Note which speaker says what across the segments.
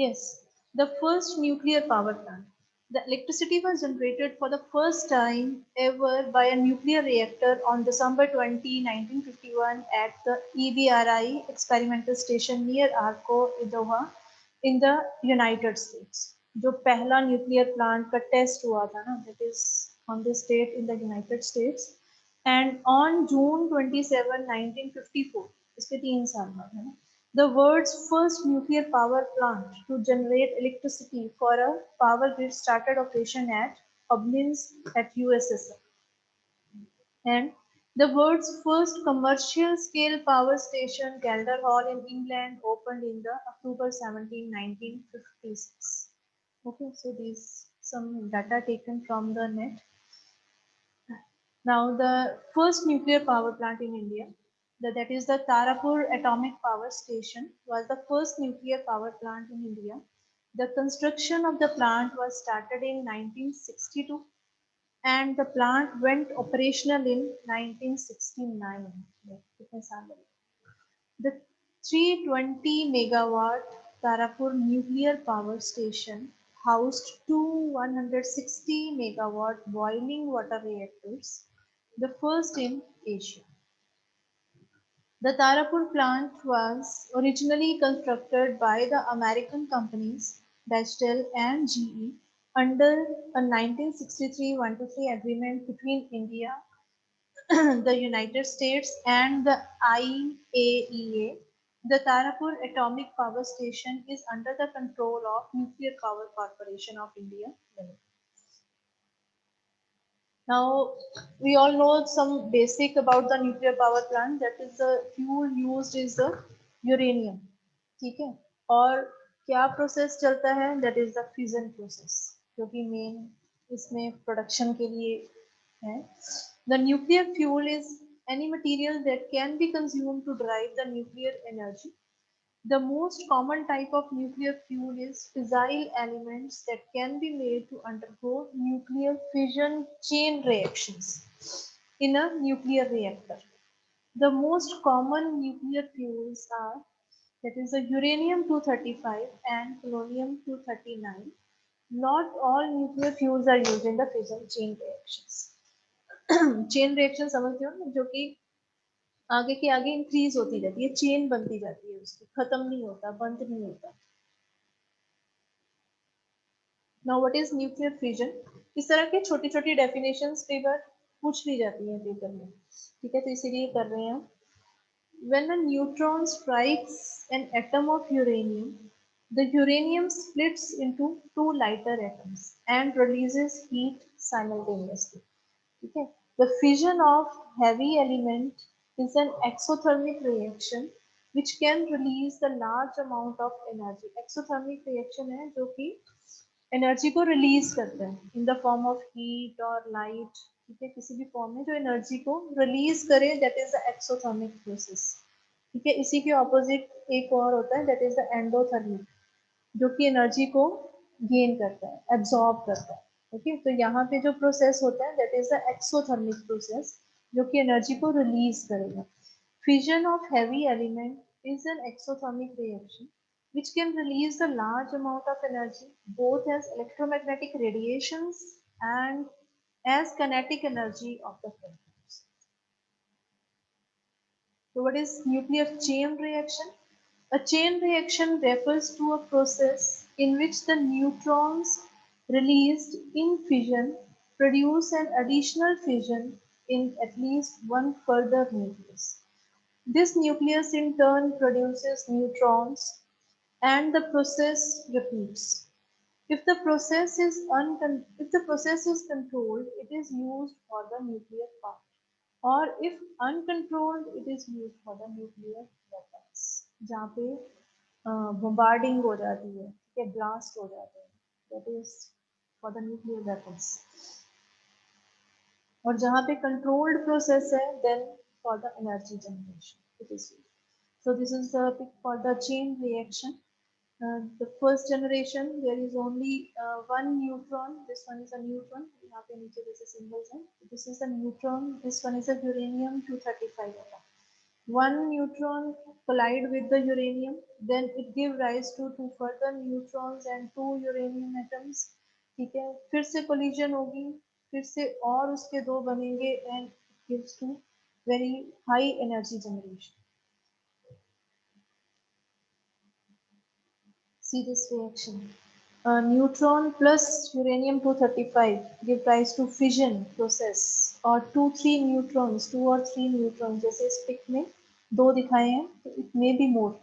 Speaker 1: Yes, the first nuclear power plant. The electricity was generated for the first time ever by a nuclear reactor on December 20, 1951 at the EBRI experimental station near Arco, Idaho in the United States. जो पहला nuclear plant का test हुआ था ना, that is on this date in the United States. And on June 27, 1954, इसके 3 साल बाद है ना, the world's first nuclear power plant to generate electricity for a power grid started operation at Obninsk at USSR. And the world's first commercial scale power station, Calder Hall in England, opened in the October 17, 1956. Okay, so these some data taken from the net. Now, the first nuclear power plant in India, that is the Tarapur Atomic Power Station, was the first nuclear power plant in India. The construction of the plant was started in 1962 and the plant went operational in 1969. The 320 megawatt Tarapur nuclear power station housed two 160 megawatt boiling water reactors, the first in Asia. The Tarapur plant was originally constructed by the American companies Bechtel and GE under a 1963 123 agreement between India, the United States, and the IAEA. The Tarapur Atomic Power Station is under the control of Nuclear Power Corporation of India Limited. Now, we all know some basic about the nuclear power plant. That is the fuel used is the uranium. ठीक है, और क्या process चलता है? That is the fission process, जो कि main इसमें production के लिए है. The nuclear fuel is any material that can be consumed to derive the nuclear energy. The most common type of nuclear fuel is fissile elements that can be made to undergo nuclear fission chain reactions in a nuclear reactor. The most common nuclear fuels are, that is the uranium-235 and polonium-239. Not all nuclear fuels are used in the fission chain reactions. chain reaction समझते हो ना, जो कि आगे के आगे increase होती जाती है, चेन बनती जाती है, उसकी खत्म नहीं होता, बंद नहीं होता. Now what is nuclear fission? इस तरह की छोटी छोटी डेफिनेशंस कई बार पूछ ली जाती हैं पेपर में, ठीक है, तो इसीलिए कर रहे हैं. When a neutron strikes an atom of uranium, the uranium splits into two lighter atoms and releases heat simultaneously. Okay. The fission of heavy element is an exothermic reaction which can release the large amount of energy. Exothermic reaction है जो कि energy को release करता है in the form of heat और light, ठीक है, किसी भी फॉर्म में जो एनर्जी को रिलीज करे, that is the exothermic process. ठीक है, इसी के ऑपोजिट एक और होता है, दैट इज द एंडोथर्मिक, जो कि एनर्जी को गेन करता है, एब्जॉर्ब करता है. ओके, तो यहाँ पे जो प्रोसेस होता है that is the exothermic process, जो कि एनर्जी को रिलीज करेगा. Fission of heavy element is an exothermic reaction which can release a large amount of energy both as electromagnetic radiations and as kinetic energy of the photons. So what is nuclear chain reaction? A chain reaction refers to a process in which the neutrons released in fission produce an additional fission in at least one further nucleus. This nucleus in turn produces neutrons and the process repeats. If the process is controlled, it is used for the nuclear part, or if uncontrolled, it is used for the nuclear weapons. जहाँ पे bombarding हो जाती है, ठीक है, blast हो जाते हैं, that is for the nuclear weapons. और जहाँ पे controlled process है, then for the energy generation it is used. So this is the pic for the chain reaction. The first generation, there is only one neutron. This one is a neutron. यहाँ पे नीचे जैसे symbols हैं. This is a neutron. This one is a uranium-235 atom. one neutron collide with the uranium, then it give rise to two further neutrons and two uranium atoms. ठीक है, फिर से collision होगी, फिर से और उसके दो बनेंगे and gives to very high energy generation. See this reaction. Neutron plus uranium 235 give rise to fission process or 2-3 neutrons, 2 or 3 neutrons जैसे इस पिक में दो दिखाए हैं, तो it may be more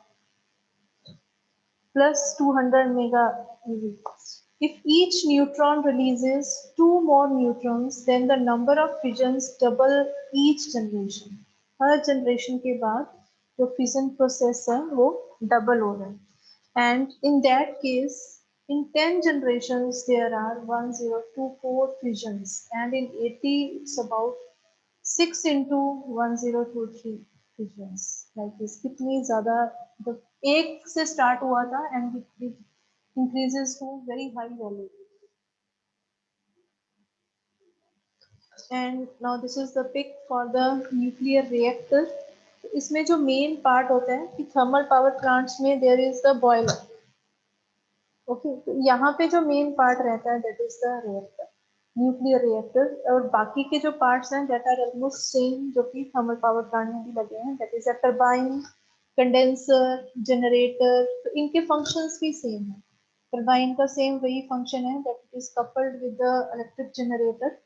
Speaker 1: plus 200 mega eV. If each neutron releases two more neutrons, then the number of fissions double each generation. Her generation के बाद जो fission process है वो double हो रहा है. And in that case, in 10 generations, there are 1024 fissions, and in 80, it's about 6 into 1023 fissions. Like this, कितनी ज़्यादा the एक से start हुआ था and it increases to very high value. And now this is the pic for the nuclear reactor. इसमें जो main part होता है कि thermal power plants में there is the boiler. Okay, तो यहाँ पे जो मेन पार्ट रहता है that is the reactor, nuclear reactor, और बाकी के जो पार्ट्स हैं दैट आर ऑलमोस्ट सेम जो कि थर्मल पावर प्लांट में भी लगे हैं, that is a turbine, condenser, generator, तो इनके फंक्शंस भी सेम है. टरबाइन का सेम वही फंक्शन है that it is coupled with the electric generator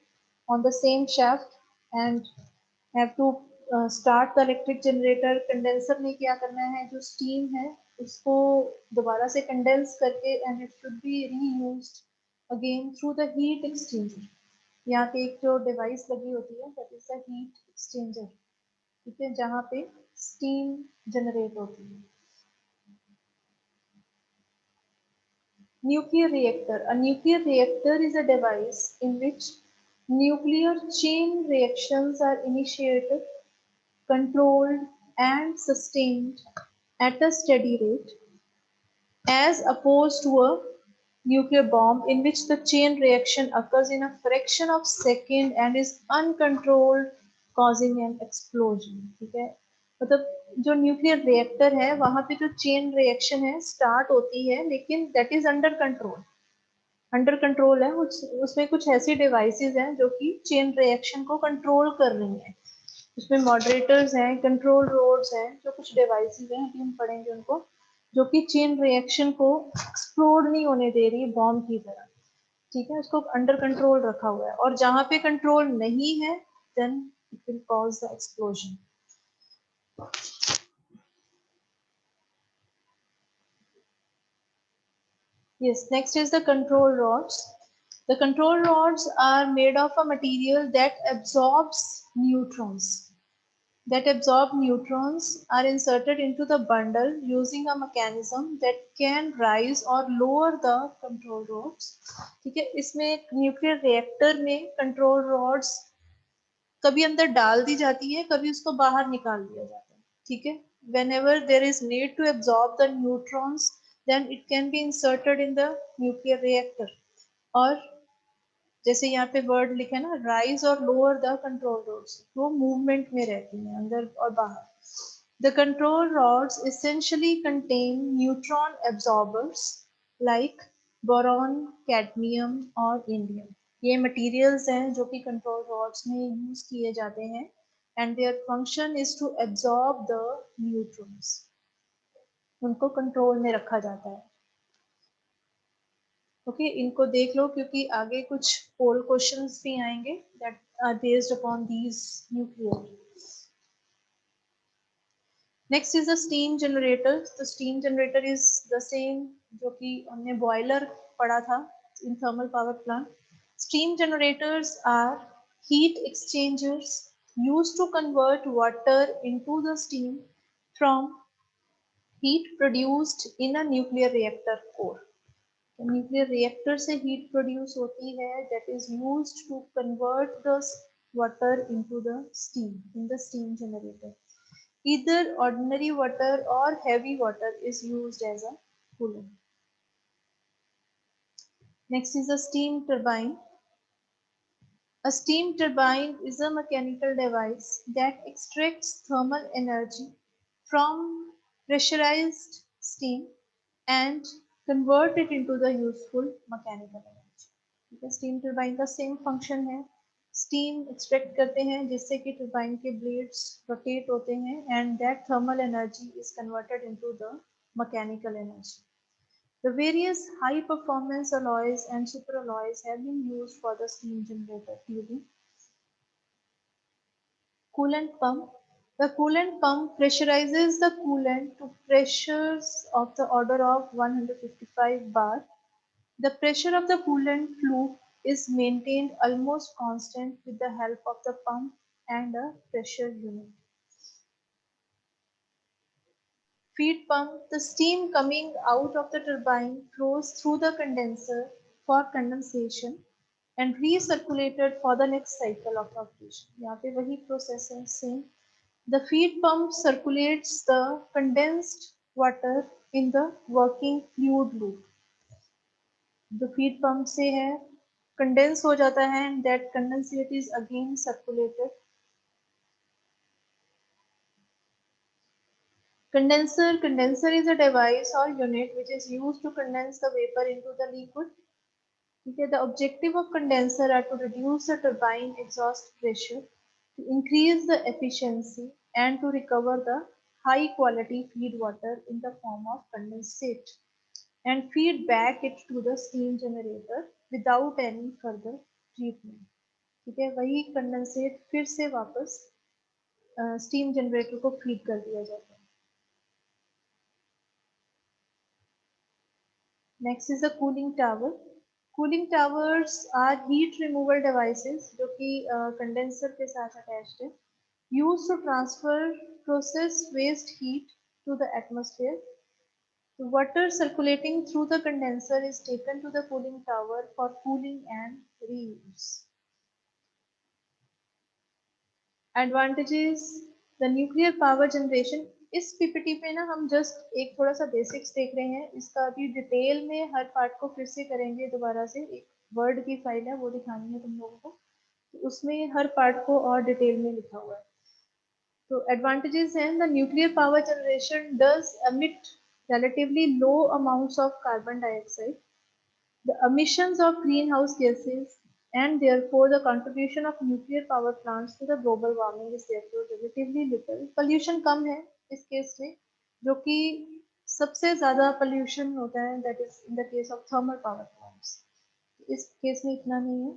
Speaker 1: on the same shaft and have to start the electric generator. Condenser में क्या करना है, जो स्टीम है उसको दोबारा से कंडेंस करके and it should be reused again through the heat exchanger. यहाँ पे एक जो डिवाइस लगी होती है that is the heat exchanger, ठीक है, जहाँ पे स्टीम जनरेट होती है. Nuclear reactor. A nuclear reactor is a device in which nuclear chain reactions are initiated, controlled, and sustained at a steady rate, as opposed to a nuclear bomb in which the chain reaction occurs in a fraction of second and is uncontrolled, causing an explosion. ठीक है, मतलब जो nuclear reactor है वहां पे जो chain reaction है start होती है लेकिन that is under control. Under control है, उसमें कुछ ऐसी डिवाइसेस हैं जो कि चेन रिएक्शन को कंट्रोल कर रही हैं. उसमें मॉडरेटर्स हैं, कंट्रोल रोड्स हैं, जो कुछ डिवाइसेस हैं अभी हम पढ़ेंगे उनको, जो कि चेन रिएक्शन को एक्सप्लोड नहीं होने दे रही बॉम्ब की तरह. ठीक है, उसको अंडर कंट्रोल रखा हुआ है, और जहां पे कंट्रोल नहीं है then it will cause the explosion. Yes, next is the control rods. The control rods are made of a material that absorbs neutrons. That absorb neutrons are inserted into the bundle using a mechanism that can rise or lower the control rods. ठीक है, इसमें nuclear reactor में control rods कभी अंदर डाल दी जाती है, कभी उसको बाहर निकाल दिया जाता है. ठीक है, whenever there is need to absorb the neutrons, then it can be inserted in the nuclear reactor. और जैसे यहाँ पे वर्ड लिखे ना राइज और लोअर द कंट्रोल रोड्स, वो मूवमेंट में रहती हैं अंदर और बाहर. The control rods essentially contain neutron absorbers like boron, cadmium और indium. ये materials हैं जो कि कंट्रोल rods में यूज किए जाते हैं and their function is to absorb the neutrons. उनको कंट्रोल में रखा जाता है. ओके, इनको देख लो क्योंकि आगे कुछ पोल क्वेश्चंस भी आएंगे that are based upon these nuclear. Next is the steam generator. The steam generator is the same जो कि हमने बॉयलर पढ़ा था in thermal power plant. Steam generators are heat exchangers used to convert water into the steam from heat produced in a nuclear reactor core. Nuclear reactor से heat produce होती है that is used to convert the water into the steam in the steam generator. Either ordinary water और heavy water is used as a coolant. Next is a steam turbine. A steam turbine is a mechanical device that extracts thermal energy from pressurized steam and convert it into the useful mechanical energy. ठीक है, steam turbine का same function है, steam extract करते हैं जिससे कि turbine के blades rotate होते हैं and that thermal energy is converted into the mechanical energy. The various high performance alloys and superalloys have been used for the steam generator tubing. Coolant pump. The coolant pump pressurizes the coolant to pressures of the order of 155 bar. The pressure of the coolant fluid is maintained almost constant with the help of the pump and a pressure unit. Feed pump. The steam coming out of the turbine flows through the condenser for condensation and recirculated for the next cycle of operation. यहाँ पे वही process है same. The feed pump circulates the condensed water in the working fluid loop. जो feed pump से है condense हो जाता है and that condensate is again circulated. Condenser is a device or unit which is used to condense the vapor into the liquid. Okay, the objective of condenser are to reduce the turbine exhaust pressure, to increase the efficiency, and to recover the high quality feed water in the form of condensate and feed back it to the steam generator without any further treatment. ठीक है, वही condensate फिर से वापस steam generator को feed कर दिया जाता है. Next is the cooling tower. Cooling towers are heat removal devices जो कि कंडेंसर के साथ अटैच्ड है, used to transfer processed waste heat to the atmosphere. The water circulating through the condenser is taken to the cooling tower for cooling and reuse. Advantages. The nuclear power generation. इस PPT पे ना हम just एक थोड़ा सा basics देख रहे हैं, इसका अभी डिटेल में हर पार्ट को फिर से करेंगे, दोबारा से एक वर्ड की फाइल है वो दिखानी है तुम लोगों को, तो उसमें हर पार्ट को और डिटेल में लिखा हुआ है. तो एडवांटेजेस हैं, the nuclear power generation does emit relatively low amounts of carbon dioxide, the emissions of greenhouse gases, and therefore the contribution of nuclear power plants to the global warming is therefore relatively little. Pollution कम है इस case में, जो कि सबसे ज्यादा pollution होता है that is in the case of thermal power plants. इस केस में इतना नहीं है.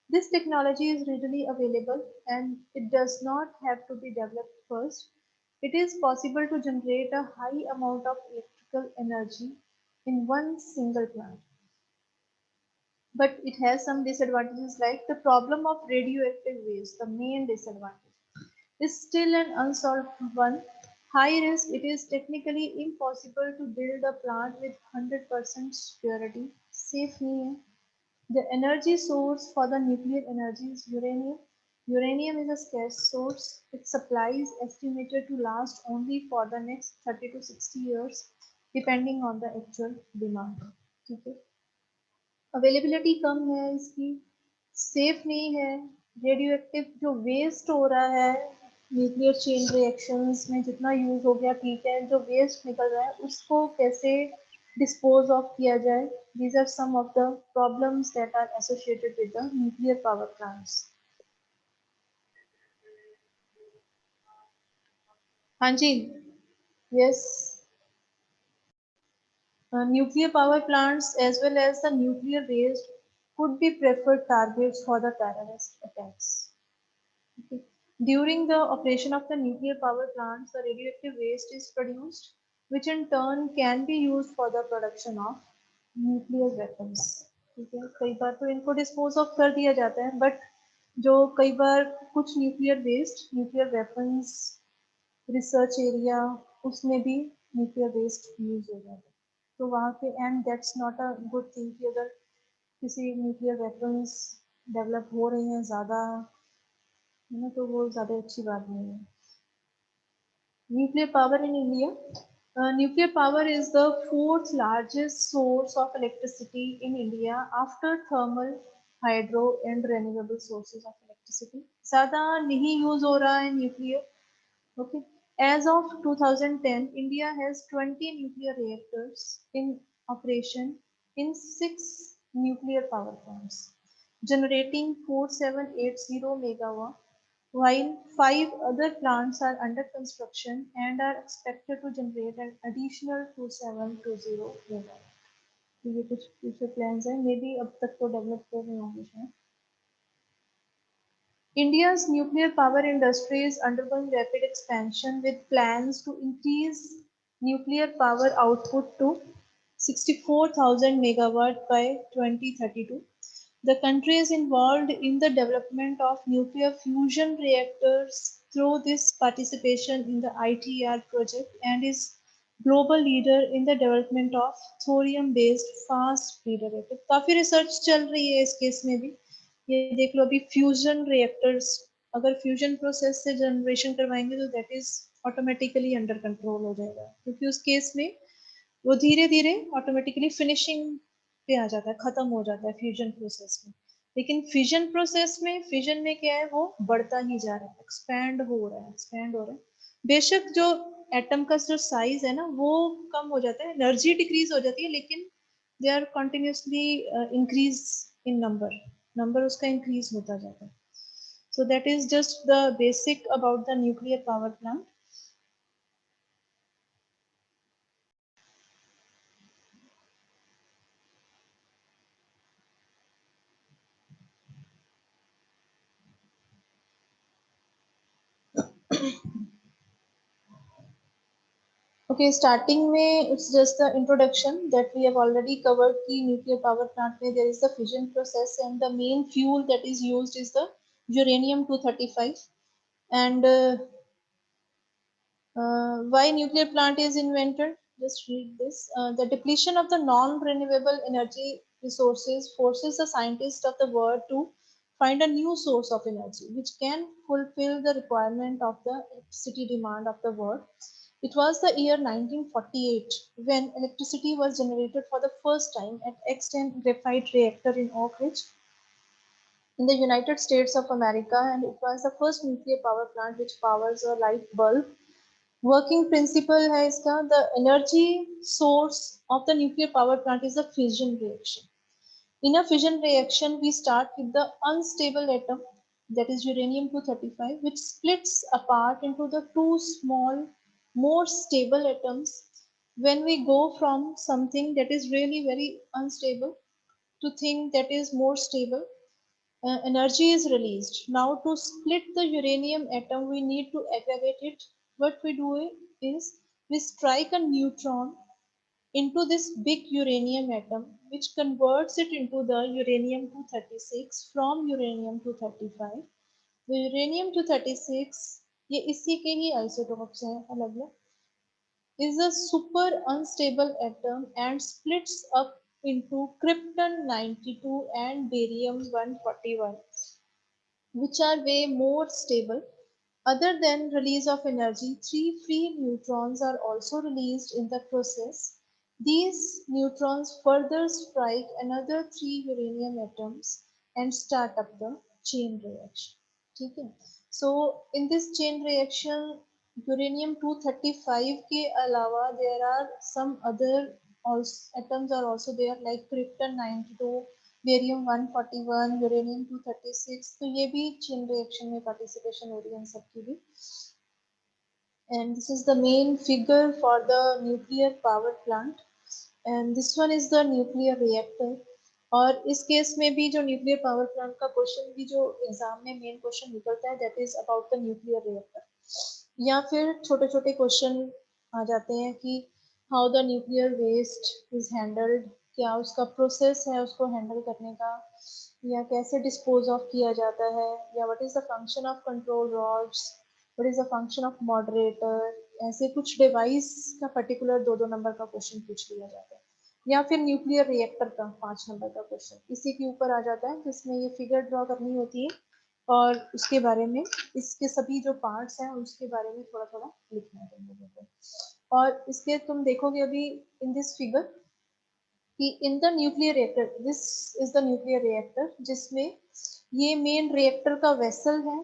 Speaker 1: This technology is readily available and it does not have to be developed first. It is possible to generate a high amount of electrical energy in one single plant. But it has some disadvantages like the problem of radioactive waste, the main disadvantage, is still an unsolved one. High risk, it is technically impossible to build a plant with 100% security. Safe नहीं है. The energy source for the nuclear energy is uranium. Uranium is a scarce source. Its supply is estimated to last only for the next 30 to 60 years, depending on the actual demand. ठीक है, availability कम है इसकी, safe नहीं है, radio active जो waste हो रहा है न्यूक्लियर चेन रिएक्शंस में जितना यूज हो गया ठीक है, जो वेस्ट निकल रहा है उसको कैसे डिस्पोज ऑफ किया जाए. These are some of the problems that are associated with the nuclear power plants. हाँ जी, yes. Nuclear power plants as well as the nuclear waste could be preferred targets for the terrorist attacks. Okay. During the operation of the nuclear power plants, the radioactive waste is produced, which in turn can be used for the production of nuclear weapons. ठीक है, कई बार तो इनको dispose of कर दिया जाता है, but जो कई बार कुछ nuclear waste nuclear weapons research area उसमें भी न्यूक्लियर वेस्ट यूज हो जाता है, तो वहाँ पे and that's not a good thing कि अगर किसी न्यूक्लियर वेपन्स डेवलप हो रही हैं ज़्यादा है ना, तो वो ज़्यादा अच्छी बात नहीं है. Nuclear power in India. Nuclear power is the fourth largest source of electricity in India after thermal hydro and renewable sources of electricity, ज़्यादा नहीं यूज हो रहा है nuclear. Okay. As of 2010, India has 20 nuclear reactors in operation in 6 nuclear power plants, generating 4780 megawatt, while 5 other plants are under construction and are expected to generate an additional 2720 megawatt. तो ये कुछ future plans हैं, may be अब तक तो develop कर रहे होंगे शायद. India's nuclear power industry is undergoing rapid expansion with plans to increase nuclear power output to 64,000 megawatt by 2032. The country is involved in the development of nuclear fusion reactors through this participation in the ITER project and is global leader in the development of thorium based fast breeder reactor. काफी research चल रही है इस case में भी. ये देख लो अभी फ्यूजन रिएक्टर्स, अगर फ्यूजन प्रोसेस से जनरेशन करवाएंगे तो that is automatically under control हो जाएगा, क्योंकि उस केस में वो धीरे धीरे ऑटोमेटिकली फिनिशिंग पे आ जाता है, खत्म हो जाता है फ्यूजन प्रोसेस में. लेकिन फ्यूजन में क्या है, वो बढ़ता ही जा रहा है, एक्सपैंड हो रहा है, एक्सपैंड हो रहा है. बेशक जो एटम का जो साइज है ना वो कम हो जाता है, एनर्जी डिक्रीज हो जाती है, लेकिन they are continuously increase in number उसका इंक्रीज होता जाता है. So that is just the basic about the nuclear power plant. Okay, starting में it's just the introduction that we have already covered. कि nuclear power plant में there is the fission process and the main fuel that is used is the uranium 235. And why nuclear plant is invented? Just read this. The depletion of the non-renewable energy resources forces the scientists of the world to find a new source of energy which can fulfill the requirement of the electricity demand of the world. It was the year 1948 when electricity was generated for the first time at X10 graphite reactor in Oak Ridge in the United States of America, and it was the first nuclear power plant which powers a light bulb. Working principle है इसका, the energy source of the nuclear power plant is a fission reaction. In a fission reaction, we start with the unstable atom, that is uranium-235, which splits apart into the two small, more stable atoms. When we go from something that is really very unstable to thing that is more stable, energy is released. Now to split the uranium atom, we need to aggregate it. What we do is we strike a neutron into this big uranium atom, which converts it into the uranium-236 from uranium-235. The uranium-236 ये इसी के ही isotopes हैं अलग-अलग, is a super unstable atom and splits up into krypton-92 and barium-141, which are way more stable. Other than release of energy, 3 free neutrons are also released in the process. These neutrons further strike another 3 uranium atoms and start up the chain reaction. Okay. So in this chain reaction, uranium 235 के अलावा there are some other atoms are also there like krypton 92, barium 141, uranium 236, तो ये भी chain reaction में participation हो रही है इन सब की भी. And this is the main figure for the nuclear power plant, and this one is the nuclear reactor. और इस केस में भी जो न्यूक्लियर पावर प्लांट का क्वेश्चन भी जो एग्जाम में मेन क्वेश्चन निकलता है that is about the nuclear reactor, या फिर छोटे छोटे क्वेश्चन आ जाते हैं कि how the nuclear waste is handled, क्या उसका प्रोसेस है उसको हैंडल करने का, या कैसे डिस्पोज ऑफ किया जाता है, या what is the function of control rods, what is the function of moderator. ऐसे कुछ डिवाइस का पर्टिकुलर 2-2 नंबर का क्वेश्चन पूछ लिया जाता है, या फिर न्यूक्लियर रिएक्टर का 5 नंबर का क्वेश्चन इसी के ऊपर आ जाता है, जिसमें ये फिगर ड्रॉ करनी होती है और उसके बारे में इसके सभी जो पार्ट्स हैं उसके बारे में थोड़ा थोड़ा लिखना है तुम लोगों को. और इसके तुम देखोगे अभी इन दिस फिगर कि in the nuclear reactor, this is the nuclear reactor, जिसमें ये मेन रिएक्टर का वेसल है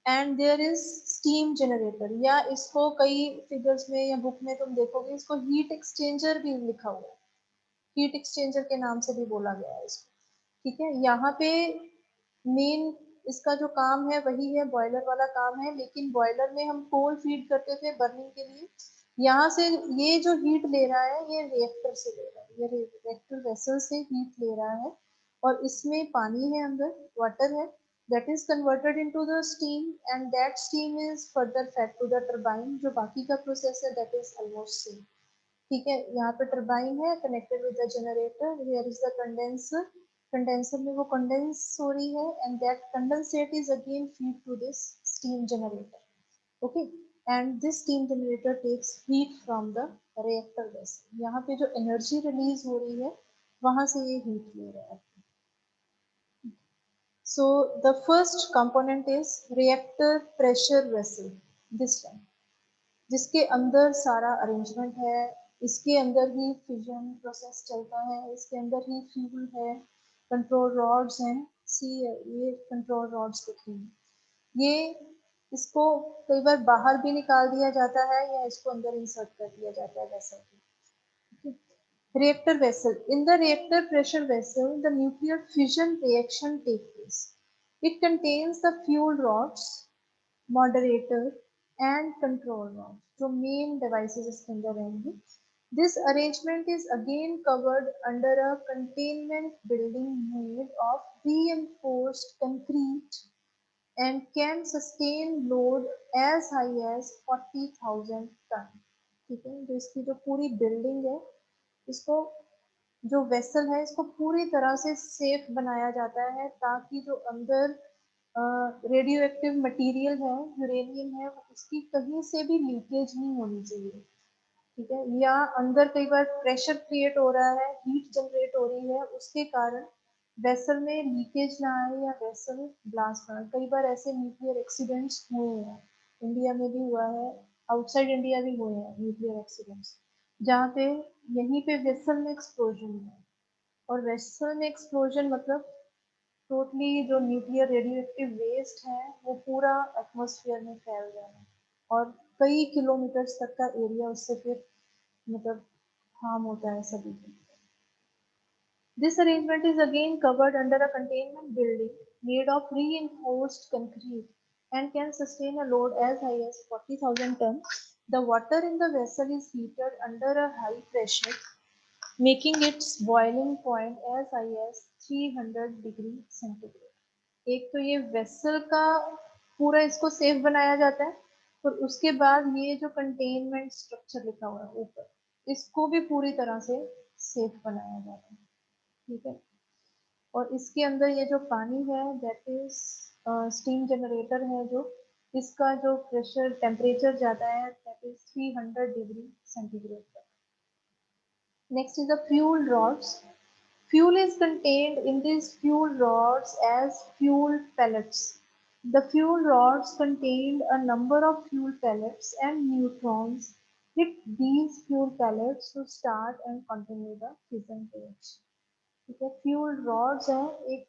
Speaker 1: and there is steam generator, या इसको कई फिगर्स में या बुक में तुम देखोगे इसको हीट एक्सचेंजर भी लिखा हुआ है, हीट एक्सचेंजर के नाम से भी बोला गया है इसको। ठीक है, यहाँ पे मेन इसका जो काम है वही है, बॉयलर वाला काम है, लेकिन बॉयलर में हम कोल फीड करते थे बर्निंग के लिए, यहाँ से ये जो हीट ले रहा है ये रिएक्टर से ले रहा है, ये रिएक्टर वेसल से हीट ले रहा है, और इसमें पानी है अंदर, वाटर है, that is converted into the steam and that steam is further fed to the turbine, जो बाकी का प्रोसेस है that is almost same। ठीक है, यहाँ पे टरबाइन है connected with the generator, here is the condenser, condenser में वो कंडेंस हो रही है and that condensate is again feed to this steam generator. Okay, and this steam generator takes heat from the reactor vessel, यहाँ पे जो energy release हो रही है वहां से ये हीट ले रहा है। So the first component is reactor pressure vessel, this one, जिसके अंदर सारा अरेंजमेंट है, इसके अंदर ही फिजन प्रोसेस चलता है, इसके अंदर ही फ्यूल है, कंट्रोल रॉड्स हैं, सी ये कंट्रोल रॉड्स दिख रही हैं, ये इसको कई बार बाहर भी निकाल दिया जाता है या इसको अंदर इंसर्ट कर दिया जाता है वैसे ही। Reactor vessel. In the reactor pressure vessel, the nuclear fission reaction takes place. It contains the fuel rods, moderator, and control rods. जो main devices इसके अंदर रहेंगी. This arrangement is again covered under a containment building made of reinforced concrete and can sustain load as high as 40,000 ton. ठीक है, तो इसकी जो पूरी बिल्डिंग है, इसको जो वेसल है इसको पूरी तरह से सेफ बनाया जाता है ताकि जो अंदर रेडियो एक्टिव मटीरियल है, यूरेनियम है, उसकी कहीं से भी लीकेज नहीं होनी चाहिए। ठीक है, या अंदर कई बार प्रेशर क्रिएट हो रहा है, हीट जनरेट हो रही है, उसके कारण वेसल में लीकेज ना आए या वेसल ब्लास्ट ना आए। कई बार ऐसे न्यूक्लियर एक्सीडेंट्स हुए हैं, इंडिया में भी हुआ है, आउटसाइड इंडिया भी हुए हैं न्यूक्लियर एक्सीडेंट्स, जहाँ पे यहीं पे वेसल में एक्सप्लोजन है, और वेसल में एक्सप्लोजन मतलब टोटली जो न्यूक्लियर रेडियो एक्टिव वेस्ट है वो पूरा एटमॉस्फेयर में फैल जाना, और कई किलोमीटर्स तक का एरिया उससे फिर मतलब हार्म होता है सभी को। This arrangement is again covered under a containment building made of reinforced concrete and can sustain a load as high as 40,000 tons. The water in the vessel is heated under a high pressure, making its boiling point as high as 300 degree centigrade. एक तो ये vessel का पूरा इसको safe बनाया जाता है, और उसके बाद ये जो कंटेनमेंट स्ट्रक्चर लिखा हुआ है ऊपर, इसको भी पूरी तरह से सेफ बनाया जाता है। ठीक है, और इसके अंदर ये जो पानी है दैट इज स्टीम जनरेटर है, जो इसका जो प्रेशर टेम्परेचर जाता है दैट इज 300 डिग्री सेंटीग्रेड तक। Next is the fuel rods. Fuel is contained in these fuel rods as fuel pellets. The fuel rods contained a number of fuel pellets and neutrons hit these fuel pellets to start and continue the fission stage. ठीक है, fuel rods हैं, एक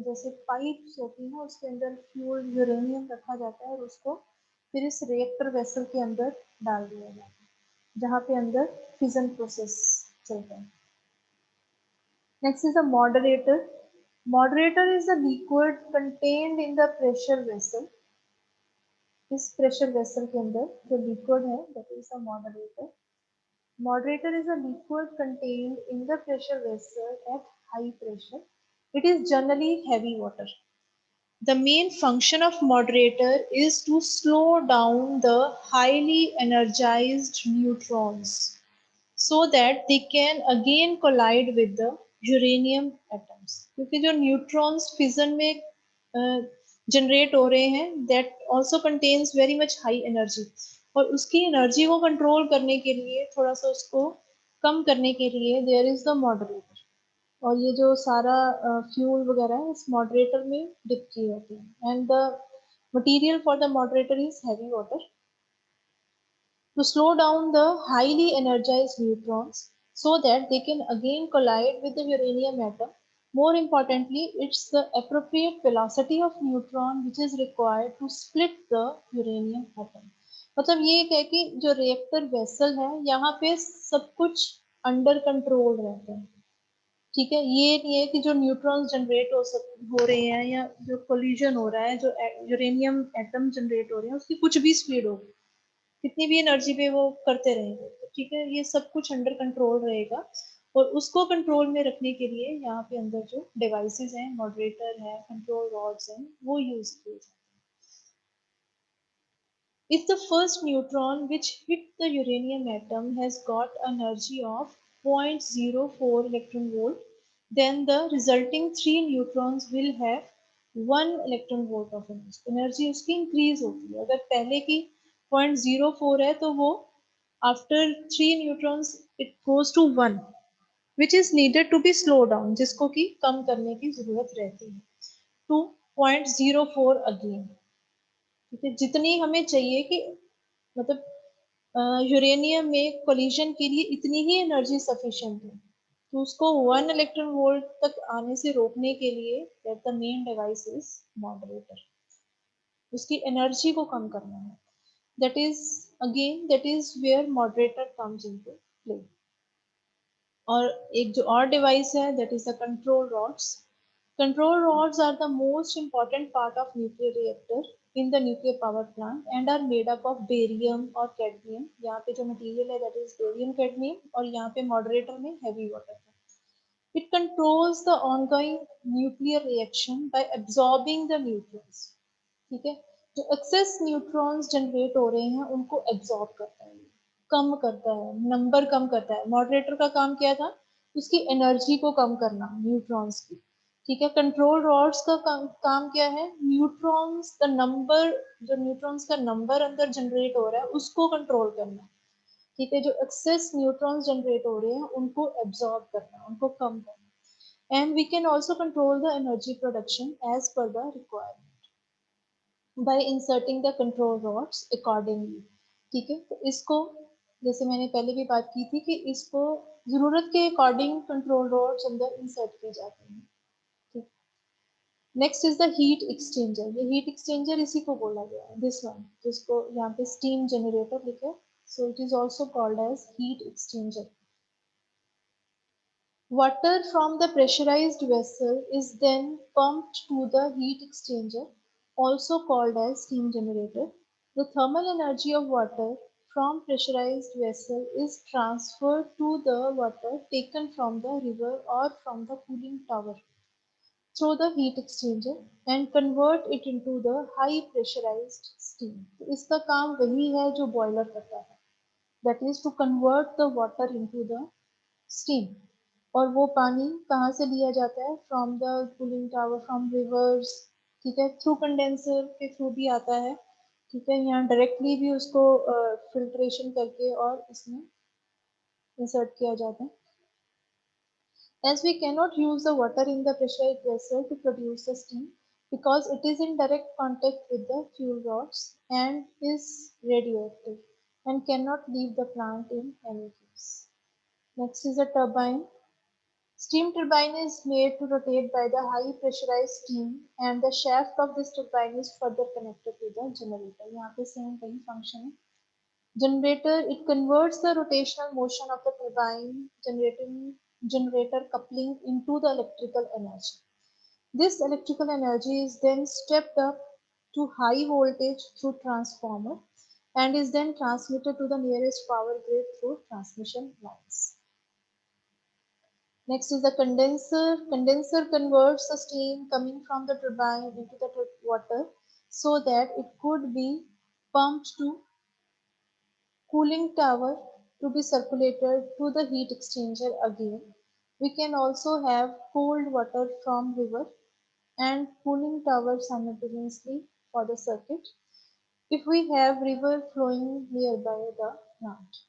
Speaker 1: जैसे pipes होती है उसके अंदर fuel uranium रखा जाता है और उसको फिर इस रिएक्टर वेसल के अंदर डाल दिया जाता है जहाँ पे अंदर फिजन प्रोसेस चलता है। Next is the moderator. Moderator is a liquid contained in the pressure vessel. इस pressure vessel के अंदर जो liquid है that is the moderator. Moderator is a liquid contained in the pressure vessel at high pressure. It is generally heavy water. The main function of moderator is to slow down the highly energized neutrons so that they can again collide with the uranium atoms, क्योंकि जो neutrons fission में generate हो रहे हैं that also contains very much high energy, और उसकी energy को control करने के लिए, थोड़ा सा उसको कम करने के लिए there is the moderator, और ये जो सारा फ्यूल वगैरह है इस मॉडरेटर में डिप की होती है, and the material for the moderator is heavy water. To slow down the highly energized neutrons, so that they can again collide with the uranium atom. More importantly, it's the appropriate velocity of neutron which is required to split the uranium atom. मतलब ये है कि जो reactor vessel है यहाँ पे सब कुछ अंडर कंट्रोल रहता है, ठीक है। ये नहीं है कि जो न्यूट्रॉन्स जनरेट हो रहे हैं या जो कोलिजन हो रहा है, जो यूरेनियम एटम जनरेट हो रहे हैं, उसकी कुछ भी स्पीड हो, कितनी भी एनर्जी पे वो करते रहेंगे, तो ठीक है, ये सब कुछ अंडर कंट्रोल रहेगा। और उसको कंट्रोल में रखने के लिए यहाँ पे अंदर जो डिवाइसेस हैं, मॉडरेटर है, कंट्रोल रॉड्स हैं, वो यूज किए जाते हैं। If the first neutron which hit the uranium atom has got energy of 0.04 electron volt, then the resulting three neutrons will have 1 electron volt of energy. Energy उसकी increase होती है। अगर पहले की 0.04 है तो वो after 3 neutrons it goes to 1, which is needed to be slowed down, जिसको कि कम करने की जरूरत रहती है, to 0.04 again। ठीक है, जितनी हमें चाहिए कि मतलब यूरेनियम में कोलिजन के लिए इतनी ही एनर्जी सफिशिएंट है, तो उसको 1 इलेक्ट्रॉन वोल्ट तक आने से रोकने के लिए that the main device is moderator, उसकी एनर्जी को कम करना है। That is where moderator comes into play. और एक जो और डिवाइस है that is the control rods. Control rods are the most important part of nuclear reactor in the nuclear power plant and are made up of barium और cadmium। यहाँ पे जो material है that is barium cadmium, और यहाँ पे moderator में heavy water है। It controls the ongoing nuclear reaction by absorbing the neutrons। ठीक है, जो एक्सेस न्यूट्रॉन्स जनरेट हो रहे हैं उनको एब्जॉर्ब करता है, कम करता है, नंबर कम करता है। मॉडरेटर का काम क्या था, उसकी एनर्जी को कम करना न्यूट्रॉन्स की। ठीक है, कंट्रोल रॉड्स का काम क्या है, न्यूट्रॉन्स द नंबर, जो न्यूट्रॉन्स का नंबर अंदर जनरेट हो रहा है उसको कंट्रोल करना। ठीक है, जो एक्सेस न्यूट्रॉन्स जनरेट हो रहे हैं उनको एब्जॉर्ब करना, उनको कम करना। And we can also control the energy production as per the requirement by inserting the control rods accordingly। ठीक है, तो इसको जैसे मैंने पहले भी बात की थी कि इसको जरूरत के अकॉर्डिंग कंट्रोल रॉड्स अंदर इंसर्ट की जाती हैं। ठीक, next is the heat exchanger. ये हीट एक्सचेंजर इसी को बोला गया है, दिस वन, जिसको यहाँ पे स्टीम जनरेटर लिखे, so it is also called as heat exchanger. Water from the pressurized vessel is then pumped to the heat exchanger, also called as steam generator. The thermal energy of water from pressurized vessel is transferred to the water taken from the river or from the cooling tower through the heat exchanger and convert it into the high pressurized steam। तो इसका काम वही है जो boiler करता है, that is to convert the water into the steam. और वो पानी कहाँ से लिया जाता है, from the cooling tower, from reverse. ठीक है, थ्रू कंडेंसर के थ्रू भी आता है। ठीक है, यहाँ डायरेक्टली भी उसको फिल्ट्रेशन करके और इसमें इंसर्ट किया जाता है। As we cannot use the water in the pressurized vessel to produce the steam because it is in direct contact with the fuel rods and is radioactive and cannot leave the plant in any case. Next is a turbine. Steam turbine is made to rotate by the high pressurized steam and the shaft of this turbine is further connected to the generator। यहाँ पे same वही function है। Generator, it converts the rotational motion of the turbine generating generator coupling into the electrical energy. This electrical energy is then stepped up to high voltage through transformer and is then transmitted to the nearest power grid through transmission lines. Next is the condenser. Condenser converts the steam coming from the turbine into the water so that it could be pumped to cooling tower to be circulated to the heat exchanger again. We can also have cold water from river and cooling tower simultaneously for the circuit if we have river flowing nearby the plant।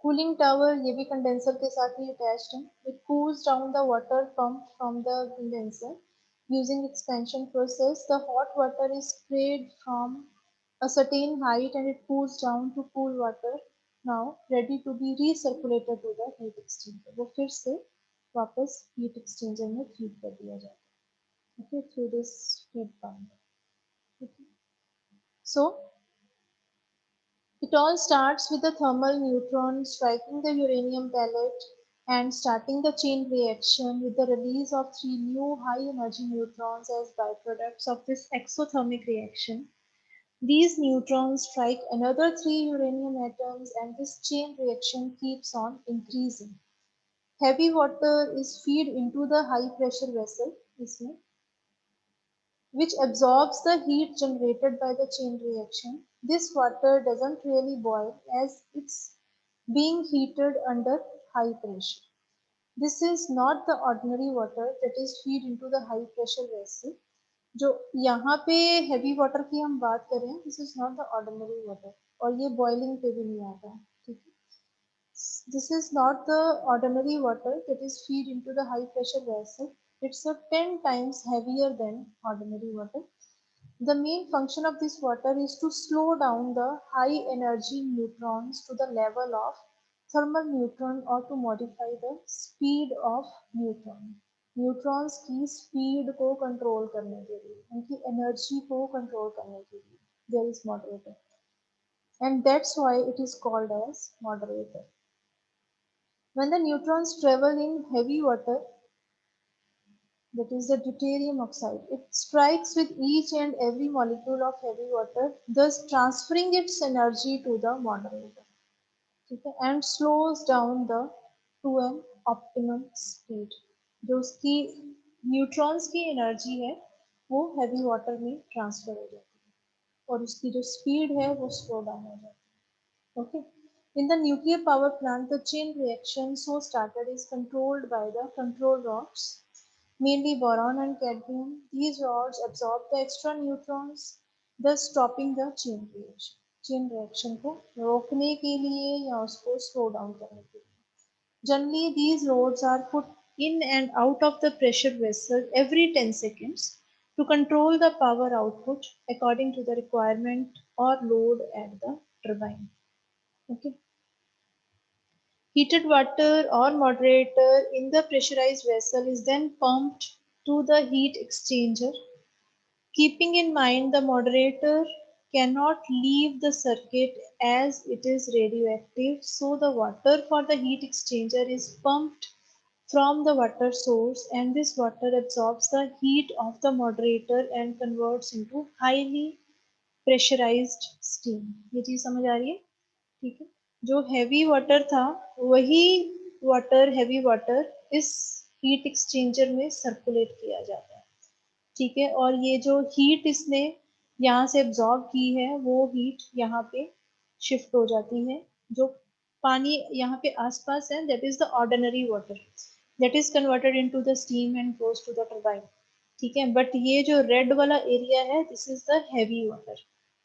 Speaker 1: Cooling tower ये भी condenser के साथ ही attached है। It cools down the water pump from the condenser using expansion process. The hot water is sprayed from a certain height and it cools down to cool water now ready to be recirculated to the heat exchanger. वो फिर से वापस heat exchanger में feed कर दिया जाता है, okay, through this feed pump. Okay. So it all starts with the thermal neutron striking the uranium pellet and starting the chain reaction with the release of three new high energy neutrons as byproducts of this exothermic reaction. These neutrons strike another three uranium atoms and this chain reaction keeps on increasing. Heavy water is fed into the high pressure vessel, इसमें, which absorbs the heat generated by the chain reaction. This water doesn't really boil as it's being heated under high pressure. This is not the ordinary water that is fed into the high pressure vessel. जो यहाँ पे heavy water की हम बात करें, this is not the ordinary water और ये boiling पे भी नहीं आता है, ठीक है? This is not the ordinary water that is fed into the high pressure vessel. It's a 10 times heavier than ordinary water. The main function of this water is to slow down the high energy neutrons to the level of thermal neutron or to modify the speed of neutron. Neutrons की speed को control करने के लिए, उनकी energy को control करने के लिए there is moderator, and that's why it is called as moderator. When the neutrons travel in heavy water, that is the deuterium oxide, it strikes with each and every molecule of heavy water, thus transferring its energy to the moderator, okay, and slows down the to an optimum speed. जो उसकी neutrons की energy है वो heavy water में transfer हो जाती है और उसकी जो स्पीड है वो स्लो डाउन हो जाती है, okay. In the nuclear power plant, the chain reaction so started is controlled by the control rods, mainly boron and cadmium. These rods absorb the extra neutrons, thus stopping the chain reaction. Chain reaction को रोकने के लिए या उसको slow down करने के लिए. Generally, these rods are put in and out of the pressure vessel every 10 seconds to control the power output according to the requirement or load at the turbine. Okay. Heated water or moderator in the pressurized vessel is then pumped to the heat exchanger. Keeping in mind the moderator cannot leave the circuit as it is radioactive, so the water for the heat exchanger is pumped from the water source and this water absorbs the heat of the moderator and converts into highly pressurized steam. ये चीज समझ आ रही है? ठीक है, जो heavy water था वही वाटर हैवी वाटर इस हीट एक्सचेंजर में सर्कुलेट किया जाता है, ठीक है, और ये जो हीट इसने यहाँ से एब्जॉर्ब की है वो हीट यहाँ पे शिफ्ट हो जाती है, जो पानी यहाँ पे आसपास है that is the ordinary water that is converted into the steam and goes to the turbine, ठीक है, बट ये जो रेड वाला एरिया है this is the heavy water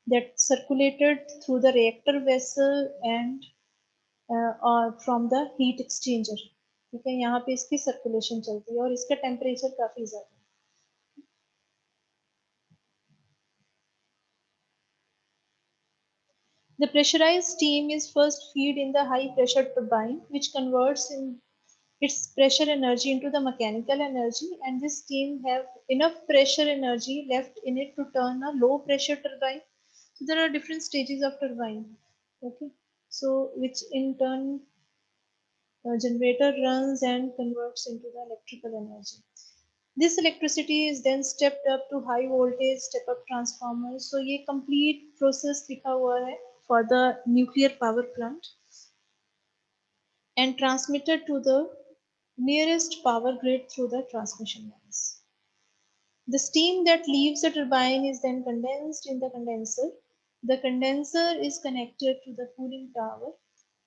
Speaker 1: that circulated through the reactor vessel and और from the heat exchanger, ठीक है, यहाँ पे इसकी सर्कुलेशन चलती है और इसका टेम्परेचर काफी ज्यादा है. The pressurized steam is first fed in the high pressure turbine, which converts in its pressure energy into the mechanical energy, and this steam have enough pressure energy left in it to turn a low pressure turbine. So there are different stages of turbine, okay. So which in turn generator runs and converts into the electrical energy. This electricity is then stepped up to high voltage step up transformers. So ये complete process लिखा हुआ है for the nuclear power plant and transmitted to the nearest power grid through the transmission lines. The steam that leaves the turbine is then condensed in the condenser. The condenser is connected to the cooling tower.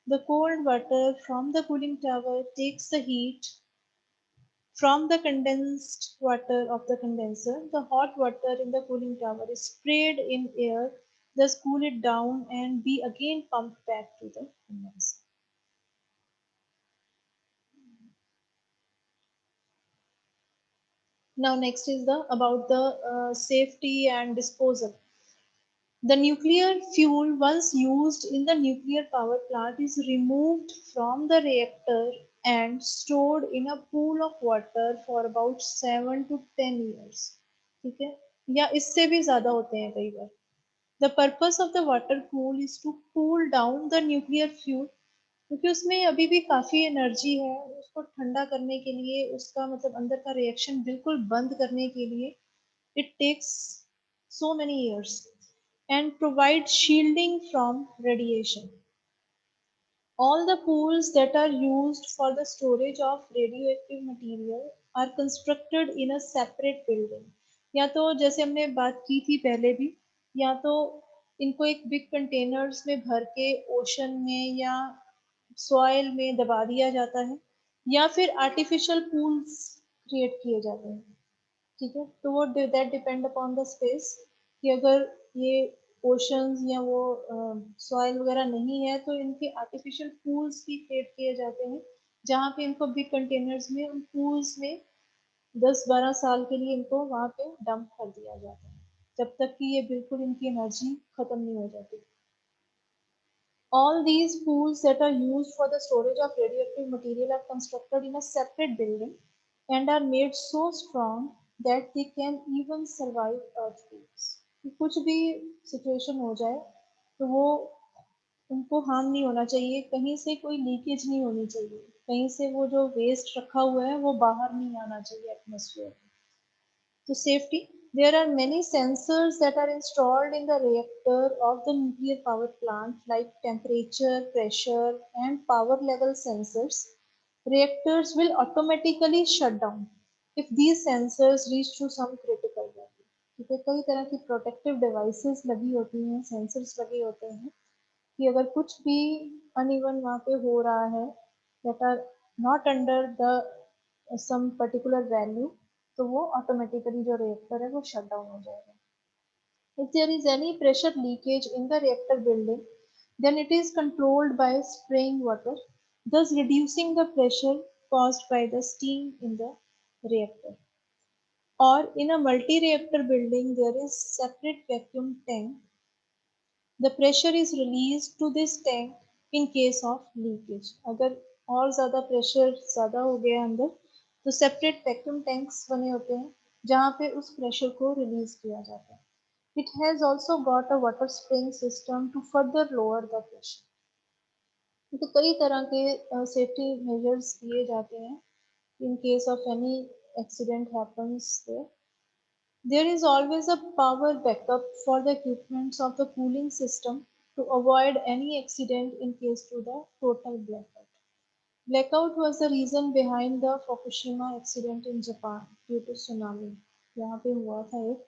Speaker 1: The cold water from the cooling tower takes the heat from the condensed water of the condenser. The hot water in the cooling tower is sprayed in air, thus cool it down and be again pumped back to the condenser. Now next is the about the safety and disposal. The nuclear fuel once used in the nuclear power plant is removed from the reactor and stored in a pool of water for about 7 to 10 years. ठीक है, या इससे भी ज्यादा होते हैं कई बार. The purpose of the water pool is to cool down the nuclear fuel, क्योंकि उसमें अभी भी काफी एनर्जी है. उसको ठंडा करने के लिए, उसका मतलब अंदर का रिएक्शन बिल्कुल बंद करने के लिए it takes so many years and provide shielding from radiation. All the pools that are used for the storage of radioactive material are constructed in a separate building. या तो जैसे हमने बात की थी पहले भी, या तो इनको एक बिग कंटेनर्स में भर के ओशन में या सॉइल में दबा दिया जाता है, या फिर आर्टिफिशियल पूल्स क्रिएट किए जाते हैं. ठीक है, तो वो that depend upon the space, कि अगर ये ओशंस या वो सॉइल वगैरह नहीं है तो इनके आर्टिफिशियल पूल्स भी क्रिएट किए जाते हैं, जहाँ पे इनको बिग कंटेनर्स में, उन पूल्स में 10-12 साल के लिए इनको वहाँ पे डंप कर दिया जाता है, जब तक कि ये बिल्कुल इनकी एनर्जी खत्म नहीं हो जाती. All these pools that are used for the storage of radioactive material are constructed in a separate building and are made so strong that they can even survive earthquakes. कुछ भी सिचुएशन हो जाए तो वो उनको हार्म नहीं होना चाहिए, कहीं से कोई लीकेज नहीं होनी चाहिए, कहीं से वो जो वेस्ट रखा हुआ है वो बाहर नहीं आना चाहिए एटमॉस्फेयर में. To safety, there are many sensors that are installed in the reactor of the nuclear power plant, like temperature, pressure, and power level sensors. Reactors will automatically shut down if these sensors reach to some critical value. ठीक है, कई तरह की protective devices लगी होती हैं, sensors लगे होते हैं, कि अगर कुछ भी अनइवन वहाँ पे हो रहा है, that are not under the some particular value, तो वो ऑटोमेटिकली जो रिएक्टर है वो शट डाउन हो जाएगा. If there is any pressure leakage in the reactor building, then it is controlled by spraying water, thus reducing the pressure caused by the steam in the reactor. Or in a multi-reactor building, there is separate vacuum tank. The pressure is released to this tank in case of leakage. अगर और ज़्यादा pressure ज़्यादा हो गया अंदर, तो separate vacuum tanks बने होते हैं जहाँ पे उस प्रेशर को रिलीज किया जाता है. It has also got a water spraying system to further lower the pressure. तो कई तरह के सेफ्टी मेजर्स लिए जाते हैं in case of any accident happens there. There is always a power backup for the equipments of the cooling system to avoid any accident in case to the total blackout. Blackout was the reason behind the Fukushima accident in Japan due to tsunami. यहाँ पे हुआ था एक,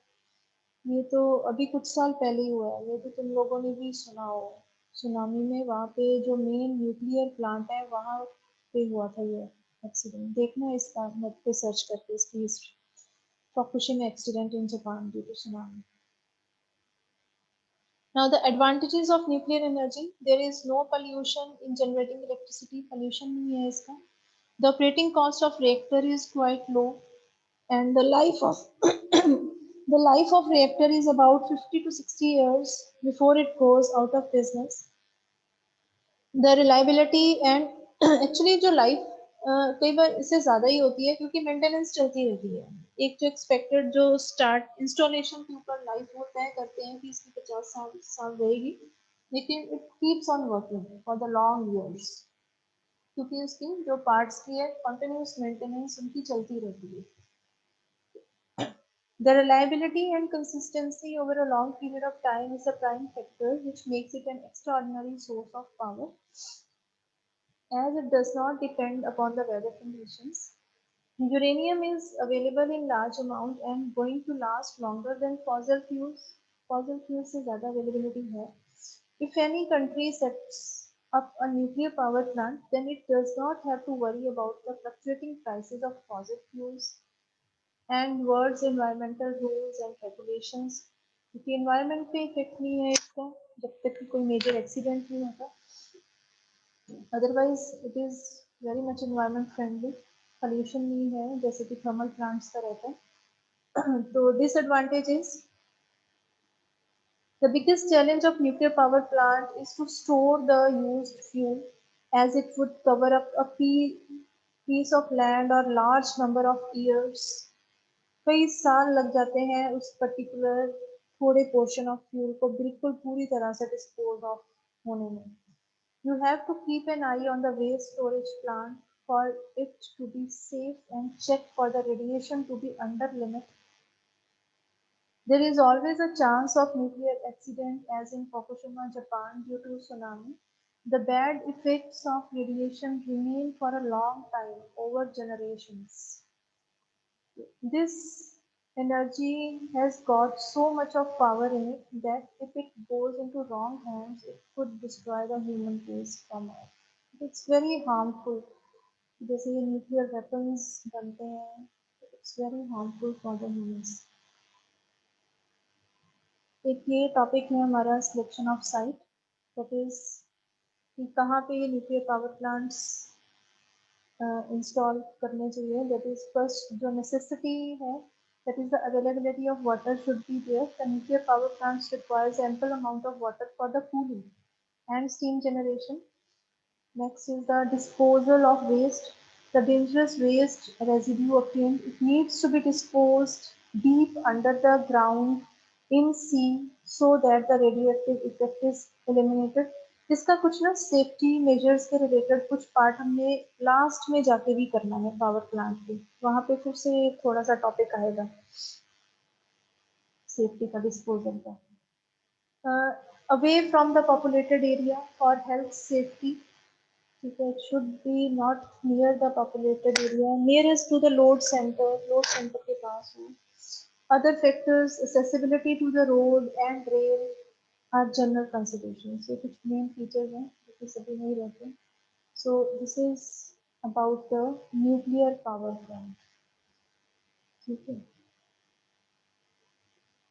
Speaker 1: ये तो अभी कुछ साल पहले ही हुआ है, ये तो तुम लोगों ने भी सुना हो. सुनामी में वहाँ पे जो मेन न्यूक्लियर प्लांट है वहाँ पे हुआ था ये एक्सीडेंट. देखना इसका नेट पे सर्च करके इसकी history. Fukushima accident in Japan due to tsunami. Now the advantages of nuclear energy, there is no pollution in generating electricity, pollution नहीं है इसका. The operating cost of reactor is quite low and the life of the life of reactor is about 50 to 60 years before it goes out of business. The reliability and actually जो life कई बार इससे ज्यादा ही होती है क्योंकि maintenance चलती रहती है. एक जो एक्सपेक्टेड जो स्टार्ट इंस्टॉलेशन के ऊपर लाइफ वो तय करते हैं कि इसकी 50 साल रहेगी, लेकिन it keeps on working for the long years, क्योंकि उसकी जो पार्ट्स की है कंटिन्यूस मेंटेनेंस उनकी चलती रहती है. The reliability and consistency over a long period of time is a prime factor which makes it an extraordinary source of power, as it does not depend upon the weather conditions. Uranium is available in large amount and going to last longer than fossil fuels. Fossil fuels से ज़्यादा availability है. If any country sets up a nuclear power plant, then it does not have to worry about the fluctuating prices of fossil fuels and world's environmental rules and regulations. क्योंकि environment पे effect नहीं है इसका जब तक कि कोई major accident नहीं होता. Otherwise it is very much environment friendly. Pollution नहीं है जैसे कि थर्मल प्लांट्स का रहता है. तो disadvantage is The biggest challenge of nuclear power plant is to store the used fuel, as it would cover up a piece of land or large number of years. कई साल लग जाते हैं उस पर्टिकुलर थोड़े पोर्शन ऑफ फ्यूल को बिल्कुल पूरी तरह से डिस्पोज ऑफ होने में. You have to keep an eye on the waste storage plant for it to be safe and check for the radiation to be under limit. There is always a chance of nuclear accident as in Fukushima, Japan due to tsunami. The bad effects of radiation remain for a long time, over generations. This energy has got so much of power in it that if it goes into wrong hands, it could destroy the human race from Earth. It's very harmful. जैसे ये nuclear weapons बनते हैं, it's very harmful for the humans. एक ये topic है हमारा selection of site, that is कि कहाँ पे ये न्यूक्लियर पावर प्लांट्स इंस्टॉल करने चाहिए. दैट इज फर्स्ट जो नेसेसिटी है, that is the availability of water should be there. The nuclear power plants requires ample amount of water for the cooling and steam generation. Next is the disposal of waste. The dangerous waste residue obtained, it needs to be disposed deep under the ground in sea so that the radioactive effect is eliminated. इसका कुछ ना safety measures के related कुछ part हमने last में जाके भी करना है पावर प्लांट के, वहाँ पे फिर से थोड़ा सा टॉपिक आएगा सेफ्टी का, डिस्पोजल का. Away from the populated area for health safety. It should be not near the populated area, nearest to the load center के पास हो. Other factors, accessibility to the road and rail are general considerations. ये कुछ main features हैं जो कि सभी नहीं रहते. So this is about the nuclear power plant. ठीक है.